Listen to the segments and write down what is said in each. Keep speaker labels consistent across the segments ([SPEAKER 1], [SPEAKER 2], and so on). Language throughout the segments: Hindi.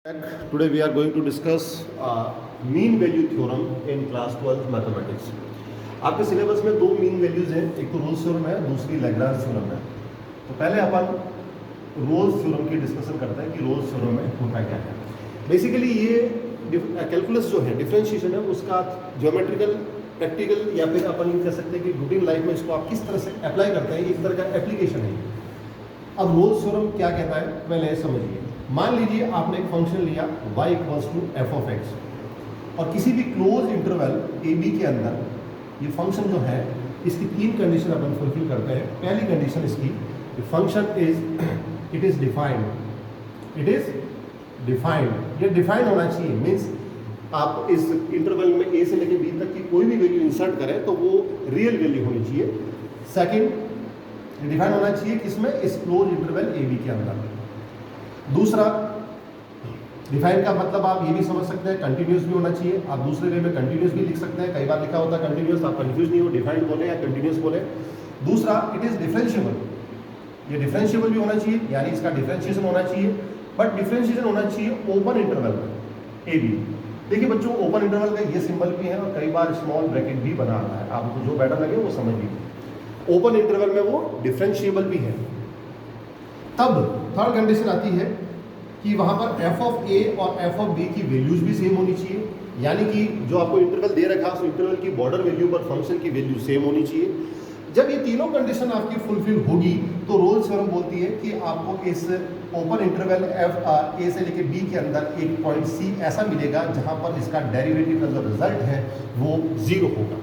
[SPEAKER 1] Today we are going to discuss mean value theorem in class 12 mathematics. आपके सिलेबस में दो मीन वैल्यूज हैं, एक तो रोल्स थ्योरम है, दूसरी लैग्रांज थ्योरम है. तो पहले अपन रोल्स थ्योरम की डिस्कशन करते हैं कि रोल्स थ्योरम में होता क्या है. बेसिकली ये कैलकुलस जो है, डिफरेंशिएशन है, उसका ज्योमेट्रिकल, प्रैक्टिकल या फिर अपन ये कह सकते हैं कि रूटीन लाइफ में इसको आप किस तरह से अप्लाई करते हैं, एक तरह का एप्लीकेशन है. अब रोल्स थ्योरम क्या कहता है पहले समझिए. मान लीजिए आपने एक फंक्शन लिया y equals to F of X और किसी भी क्लोज इंटरवल ए बी के अंदर ये फंक्शन जो है इसकी तीन कंडीशन अपन फुलफिल करते हैं. पहली कंडीशन इसकी, फंक्शन इट इज डिफाइंड. ये डिफाइंड होना चाहिए, मीन्स आप इस इंटरवल में ए से लेकर बी तक की कोई भी वैल्यू इंसर्ट करें तो वो रियल वैल्यू होनी चाहिए. सेकंड, डिफाइंड होना चाहिए किसमें, इस क्लोज इंटरवल ए बी के अंदर. दूसरा, डिफाइन का मतलब आप ये भी समझ सकते हैं कंटिन्यूस भी होना चाहिए. आप दूसरे वे में कंटिन्यूस भी लिख सकते हैं, कई बार लिखा होता है कंटिन्यूस, आप कंफ्यूज नहीं हो डिफाइन बोले या कंटिन्यूस बोले. दूसरा, इट इज डिफरेंशिएबल. ये डिफरेंशिएबल भी होना चाहिए, यानी इसका डिफरेंशिएशन होना चाहिए, बट डिफरेंशिएशन होना चाहिए ओपन इंटरवल ए बी. देखिए बच्चों, ओपन इंटरवल का ये सिंबल भी है और कई बार स्मॉल ब्रैकेट भी बना आता है, आपको जो बेटर लगे वो समझ लीजिए. ओपन इंटरवल में वो डिफरेंशिएबल भी है. तब थर्ड कंडीशन आती है कि वहां पर एफ ऑफ ए और एफ ऑफ बी की वैल्यूज भी सेम होनी चाहिए, यानी कि जो आपको इंटरवल दे रखा है उस इंटरवल की बॉर्डर वैल्यू पर फंक्शन की वैल्यू सेम होनी चाहिए. जब ये तीनों कंडीशन आपकी फुलफिल होगी तो रोल्स थ्योरम बोलती है कि आपको इस ओपन इंटरवल एफ ए से लेके बी के अंदर एक पॉइंट सी ऐसा मिलेगा जहां पर इसका डेरिवेटिव का जो रिजल्ट है वो जीरो होगा.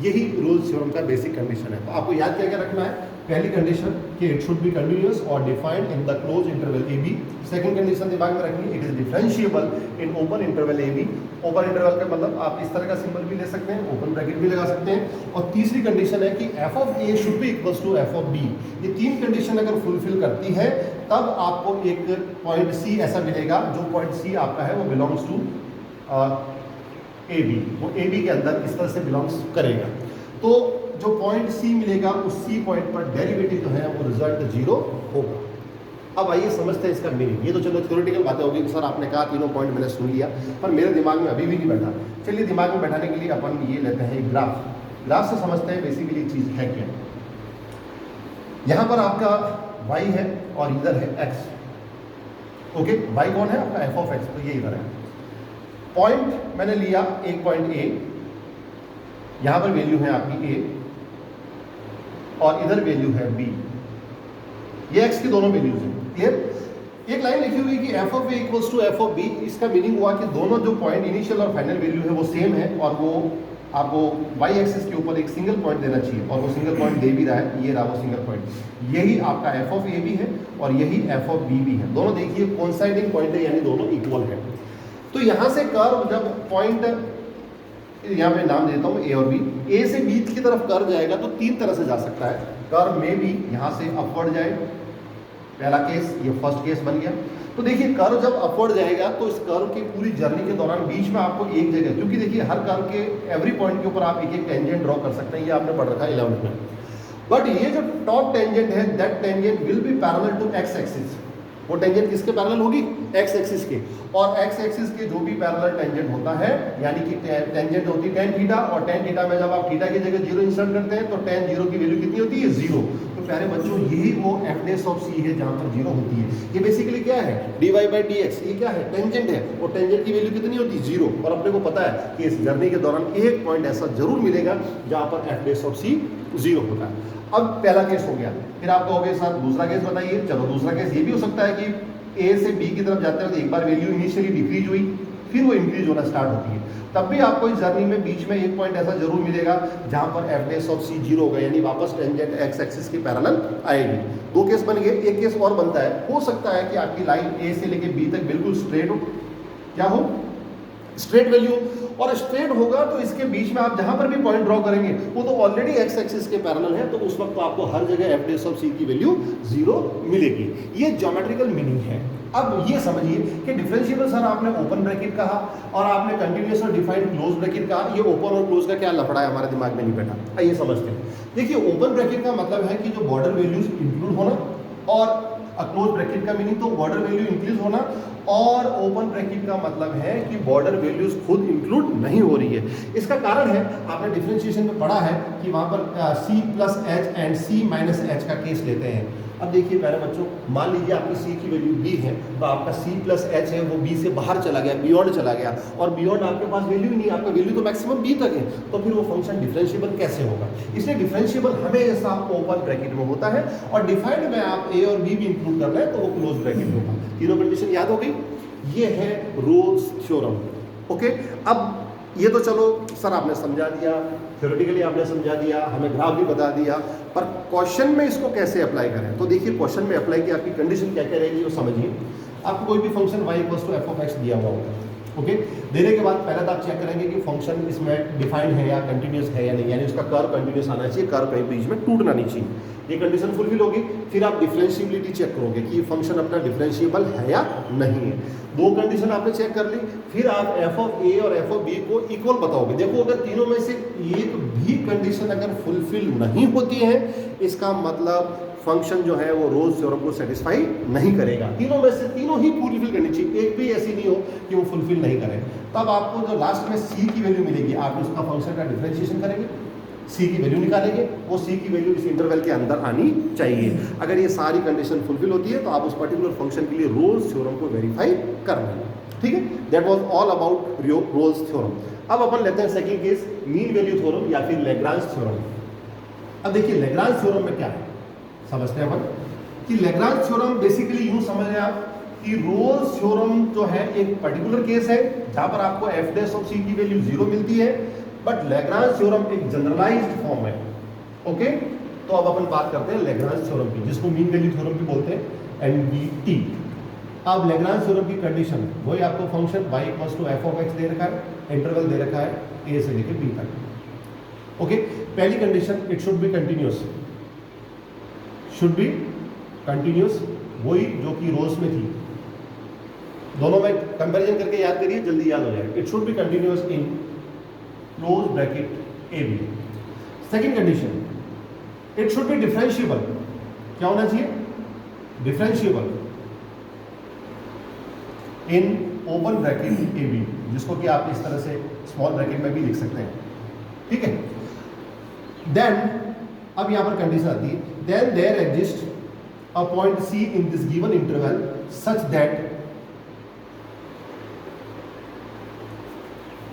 [SPEAKER 1] यही रोल्स थ्योरम का बेसिक कंडीशन है. तो आपको याद क्या क्या रखना है. पहली कंडीशन कि इट शुड बी कंटिन्यूअस और defined in the close interval A B. Second condition दिमाग में रखनी, it is differentiable in open interval A B. Open interval का मतलब आप इस तरह का सिंबल भी ले सकते हैं, ओपन ब्रैकेट भी लगा सकते हैं. और तीसरी कंडीशन है कि F of A should be equals to F of B. ये तीन कंडीशन अगर फुलफिल करती है तब आपको एक पॉइंट सी ऐसा मिलेगा, जो पॉइंट सी आपका है वो बिलोंग्स टू ए बी. वो ए बी के अंदर इस तरह से बिलोंग्स करेगा. तो जो पॉइंट सी मिलेगा उस सी पॉइंट पर डेरिवेटिव जो है वो रिजल्ट जीरो होगा. अब आइए समझते हैं इसका मीनिंग. ये तो चलो थ्योरेटिकल बातें होगी, सर आपने कहा तीनों पॉइंट मैंने सुन लिया, पर मेरे दिमाग में अभी भी नहीं बैठा. चलिए दिमाग में बैठाने के लिए अपन ये लेते हैं एक ग्राफ. ग्राफ से समझते हैं बेसिकली चीज है क्या. यहाँ पर आपका y है और इधर है x. ओके, y कौन है आपका f ऑफ x, तो ये इधर है. पॉइंट मैंने लिया एक पॉइंट a, यहाँ पर वैल्यू है आपकी a और इधर वैल्यू है b. ये x की दोनों वैल्यूज हैं. क्लियर. एक लाइन लिखी हुई कि f of a equals to f of b. इसका मीनिंग हुआ कि दोनों जो पॉइंट इनिशियल और फाइनल वैल्यू है वो सेम है और वो आपको y एक्सिस के ऊपर एक सिंगल पॉइंट देना चाहिए और वो सिंगल पॉइंट दे भी रहा है. ये रहा वो सिंगल पॉइंट. यही आपका f ऑफ a भी है और यही f ऑफ b भी है. दोनों देखिए कोइंसाइडिंग पॉइंट है, यानी दोनों इक्वल है. तो यहाँ से कर्व जब पॉइंट, यहाँ पे नाम देता हूँ ए और बी, ए से बी की तरफ कर्व जाएगा तो तीन तरह से जा सकता है. कर्व में भी यहाँ से अपवर्ड जाए, पहला केस, ये फर्स्ट केस बन गया. तो देखिए कर्व जब अपवर्ड जाएगा तो इस कर्व की पूरी जर्नी के दौरान बीच में आपको एक जगह, क्योंकि देखिए हर कर्व के एवरी पॉइंट के ऊपर आप एक एक टेंजेंट ड्रॉ कर सकते हैं, ये आपने पढ़ रखा है 11th में. बट ये जो टॉप टेंजेंट है, that tangent will be parallel to X axis. वो टेंजेंट किसके पैरेलल होगी, एक्स एक्सिस के. और एक्स एक्सिस के जो भी पैरेलल टेंजेंट होता है, यानी कि टेंजेंट होती है tan थीटा, और tan थीटा में जब आप थीटा की जगह जीरो इंसर्ट करते हैं तो tan जीरो की वैल्यू कितनी होती है, जीरो. तो प्यारे बच्चों यही वो एफ डैश ऑफ सी है जहां पर जीरो होती है. ये बेसिकली क्या है, dy बाई dx. ये क्या है, टेंजेंट है, और टेंजेंट की वैल्यू कितनी होती है, जीरो. और अपने को पता है कि इस जर्नी के दौरान एक पॉइंट ऐसा जरूर मिलेगा जहां पर F dash of C zero होता है. अब पहला केस हो गया. फिर आप कहोगे सर दूसरा केस बताइए. चलो दूसरा केस ये भी हो सकता है कि ए से बी की तरफ जाते हैं तो एक बार वैल्यू इनिशियली डिक्रीज हुई, फिर वो इंक्रीज होना स्टार्ट होती है. तब भी आपको इस जर्नी में बीच में एक पॉइंट ऐसा जरूर मिलेगा जहां पर F dash of C zero होगा, यानी वापस टेंजेंट एक्स एक्सिस के पैरेलल आएगी. दो केस बन गए. एक केस और बनता है, हो सकता है कि आपकी लाइन ए से लेके बी तक बिल्कुल स्ट्रेट हो. क्या हो, स्ट्रेट वैल्यू. और स्ट्रेट होगा तो इसके बीच में आप जहां पर भी पॉइंट ड्रॉ करेंगे वो तो ऑलरेडी एक्स एक्सिस के पैरेलल है, तो उस वक्त तो आपको हर जगह एफ डैश ऑफ सी की वैल्यू जीरो मिलेगी. ये ज्योमेट्रिकल मीनिंग है. अब ये समझिए कि डिफरेंशिएबल सर आपने ओपन ब्रैकेट कहा और आपने कंटिन्यूअस और डिफाइंड क्लोज ब्रैकेट कहा. ये ओपन और क्लोज का क्या लफड़ा है हमारे दिमाग में नहीं बैठा. आइए समझते हैं. देखिए ओपन ब्रैकेट का मतलब है कि जो बॉर्डर वैल्यूज इंक्लूड होना और क्लोज ब्रैकेट का मीनिंग तो बॉर्डर वैल्यू इंक्रीज होना, और ओपन ब्रैकेट का मतलब है कि बॉर्डर वैल्यूज खुद इंक्लूड नहीं हो रही है। इसका कारण है, आपने डिफरेंशिएशन में पढ़ा है कि वहां पर C plus H and C minus H का केस लेते हैं। अब देखिए प्यारे बच्चों, मान लीजिए आपकी सी की वैल्यू बी है, तो आपका सी प्लस एच है वो बी से बाहर चला गया, बियॉन्ड चला गया, और बियॉन्ड आपके पास वैल्यू ही नहीं, आपका वैल्यू तो मैक्सिमम बी तक है, तो फिर वो फंक्शन डिफरेंशिएबल कैसे होगा? इसलिए डिफरेंशिएबल हमेशा ओपन ब्रैकेट में होता है, और डिफाइंड में आप ए और बी भी इंक्लूड कर रहे हैं तो वो क्लोज ब्रैकेट में होगा। तीनों कंडीशन याद हो गई? ये है रोल्स थ्योरम। ओके, अब ये तो चलो सर आपने समझा दिया, थ्योरेटिकली आपने समझा दिया, हमें ग्राफ भी बता दिया, पर क्वेश्चन में इसको कैसे अप्लाई करें? तो देखिए क्वेश्चन में अप्लाई की आपकी कंडीशन क्या क्या रहेगी वो समझिए। आपको कोई भी फंक्शन y = f(x) दिया हुआ होगा, ओके, देने के बाद पहले तो आप चेक करेंगे कि फंक्शन इसमें डिफाइंड है या कंटिन्यूस है या नहीं, यानी उसका कर्व कंटिन्यूस आना चाहिए, कर्व कहीं बीच में टूटना नहीं चाहिए। ये कंडीशन फुलफिल होगी, फिर आप डिफरेंशिएबिलिटी चेक करोगे कि ये फंक्शन अपना डिफरेंशिएबल है या नहीं है। दो कंडीशन आपने चेक कर ली, फिर आप एफ ऑफ ए और एफ ऑफ बी को इक्वल बताओगे। देखो अगर तीनों में से एक भी कंडीशन अगर फुलफिल नहीं होती है, इसका मतलब फंक्शन जो है वो रोल्स थ्योरम को सेटिस्फाई नहीं करेगा। तीनों में से तीनों ही फुलफिल करनी चाहिए, एक भी ऐसी नहीं हो कि वो फुलफिल नहीं करे। तब आपको जो लास्ट में सी की वैल्यू मिलेगी, आप उसका फंक्शन का डिफरेंशिएशन करेंगे, सी की वैल्यू निकालेंगे, वो सी की वैल्यू इस इंटरवल के अंदर आनी चाहिए। अगर ये सारी कंडीशन फुलफिल होती है तो आप उस पर्टिकुलर फंक्शन के लिए रोल्स थ्योरम को वेरीफाई कर लेंगे। ठीक है, that was all about Rolle's theorem. अब अपन लेते हैं second case, mean value theorem या फिर लैग्रांज थ्योरम। अब देखिए लैग्रांज थ्योरम में क्या है समझते हैं अपन कि लैग्रांज थ्योरम बेसिकली यूं समझ रहे आप कि रोल्स थ्योरम जो है एक पर्टिकुलर केस है जहां पर आपको एफ डैश ऑफ सी की वैल्यू 0 मिलती है, बट लैग्रांज थ्योरम एक जनरलाइज्ड फॉर्म है। ओके, तो अब अपन बात करते हैं लैग्रांज थ्योरम की, जिसको मीन वैल्यू थ्योरम भी बोलते हैं, एमवीटी। अब लैग्रांज थ्योरम की कंडीशन वही, आपको फंक्शन y = f(x) दे रखा है, इंटरवल दे रखा है a से लेकर b तक। ओके, पहली condition it should be continuous, should be continuous, वही जो कि रोल्स में थी। दोनों में कंपैरिजन करके याद करिए, जल्दी याद हो जाएगा। It should be continuous in close bracket A B. Second condition, it should be differentiable, क्या होना चाहिए? Differentiable in open bracket A B, जिसको कि आप इस तरह से स्मॉल ब्रैकेट में भी लिख सकते हैं। ठीक है, देन अब यहां पर कंडीशन आती है, then there exist a point C in this given interval such that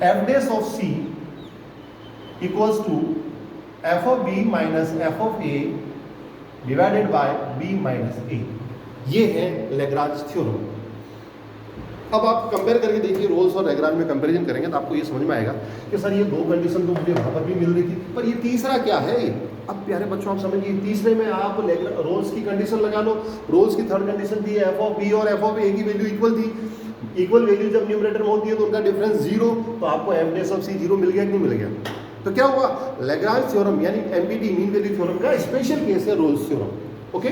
[SPEAKER 1] f dash of c equals to f of b minus f of a divided by b minus a। ये है लैग्रांज थ्योरम। अब आप कंपेयर करके देखिए, रोल्स और लैग्रांज में कंपैरिजन करेंगे तो आपको ये समझ में आएगा कि सर ये दो कंडीशन तो मुझे वहां पर भी मिल रही थी, पर ये तीसरा क्या है ये? अब प्यारे बच्चों आप समझिए, तीसरे में आप रोल्स की कंडीशन लगा लो। रोल्स की थर्ड कंडीशन थी एफ ऑफ बी और एफ ऑफ ए की वैल्यू इक्वल थी। इक्वल वैल्यू जब न्यूमरेटर में होती है तो उनका डिफरेंस 0, तो आपको एफ डैश ऑफ सी 0 मिल गया कि नहीं मिल गया? तो क्या हुआ? लैग्रांज थ्योरम यानी एमवीटी मीन वैल्यू थ्योरम का स्पेशल केस है रोल्स थ्योरम। ओके,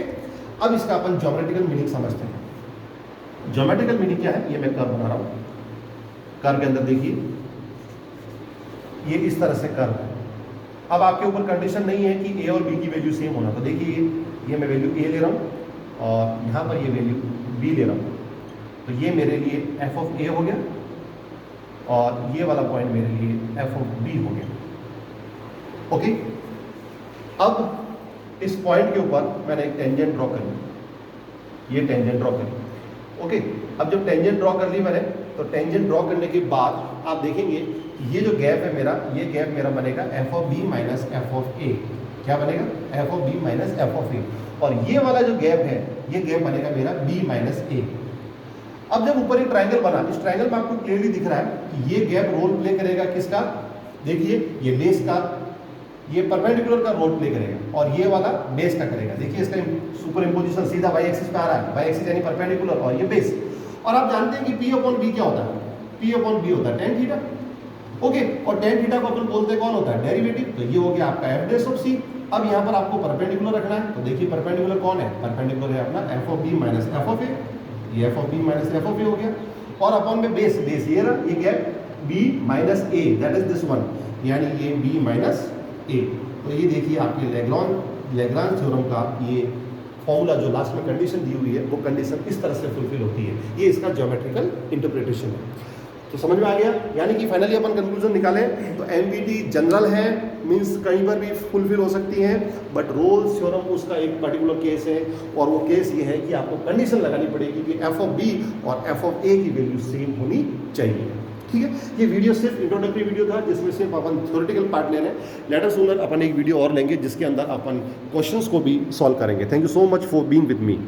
[SPEAKER 1] अब इसका अपन ज्योमेट्रिकल मीनिंग समझते हैं। ज्योमेट्रिकल मीनिंग क्या है? ये मैं कर्व बना रहा हूं, कर्व के अंदर देखिए ये इस तरह से कर्व है। अब आपके ऊपर कंडीशन नहीं है कि ए और बी की वैल्यू सेम होना, तो देखिए ये मैं वैल्यू ए ले रहा हूं और यहां पर ये वैल्यू बी ले रहा हूं, तो ये मेरे लिए एफ ऑफ ए हो गया और ये वाला पॉइंट मेरे लिए एफ ऑफ बी हो गया। ओके, अब इस पॉइंट के ऊपर मैंने एक टेंजेंट ड्रॉ कर ली, ये टेंजेंट ड्रॉ करी। ओके, अब जब टेंजेंट ड्रॉ कर ली मैंने, तो टेंजेंट ड्रॉ करने के बाद आप देखेंगे ये जो गैप है मेरा, ये गैप मेरा बनेगा F of B minus F of A. क्या बनेगा? F of B minus F of A. और ये वाला जो गैप है, ये गैप बनेगा मेरा बी माइनस ए। अब जब ऊपर एक ट्राइंगल बना, इस ट्राइंगल में आपको क्लियरली दिख रहा है कि ये गैप रोल प्ले करेगा किसका? देखिए ये बेस का, ये परपेंडिकुलर का रोल प्ले करेगा और ये वाला बेस का करेगा। देखिए इसका सुपर इम्पोजिशन सीधा वाई एक्सिस पे आ रहा है, वाई एक्सिस यानी परपेंडिकुलर और ये बेस। और आप जानते हैं कि पी अपॉन बी क्या होता है? पी अपॉन बी होता है टेन थीटा। ओके, और टेन थीटा को अपन बोलते हैं कौन होता है? डेरिवेटिव। तो ये हो गया आपका एफ डैश ऑफ सी। अब यहाँ पर आपको परपेंडिकुलर रखना है, तो देखिए परपेंडिकुलर कौन है? परपेंडिकुलर है अपना F of B minus F of A. ये F of B minus F of A हो गया, और अपॉन में बेस, बेस ये रहा, ये gap B minus A, that is this one, यानी ये बी माइनस ए। तो ये देखिए आपके लैग्रांज थ्योरम का ये फॉर्मूला जो लास्ट में कंडीशन दी हुई है वो कंडीशन इस तरह से फुलफिल होती है। ये इसका ज्योमेट्रिकल इंटरप्रिटेशन है। तो समझ में आ गया, यानी कि फाइनली अपन कंक्लूजन निकालें तो एमवीटी जनरल है, मींस कहीं पर भी फुलफिल हो सकती है, बट रोल्स थ्योरम उसका एक पर्टिकुलर केस है, और वो केस ये है कि आपको कंडीशन लगानी पड़ेगी कि एफ ऑफ बी और एफ ऑफ ए की वैल्यू सेम होनी चाहिए। ठीक है, ये वीडियो सिर्फ इंट्रोडक्टरी वीडियो था जिसमें सिर्फ अपन थ्योरेटिकल पार्ट ले रहे हैं। लेट अस सूनर अपन एक वीडियो और लेंगे जिसके अंदर अपन क्वेश्चंस को भी सॉल्व करेंगे। Thank you so much for being with me.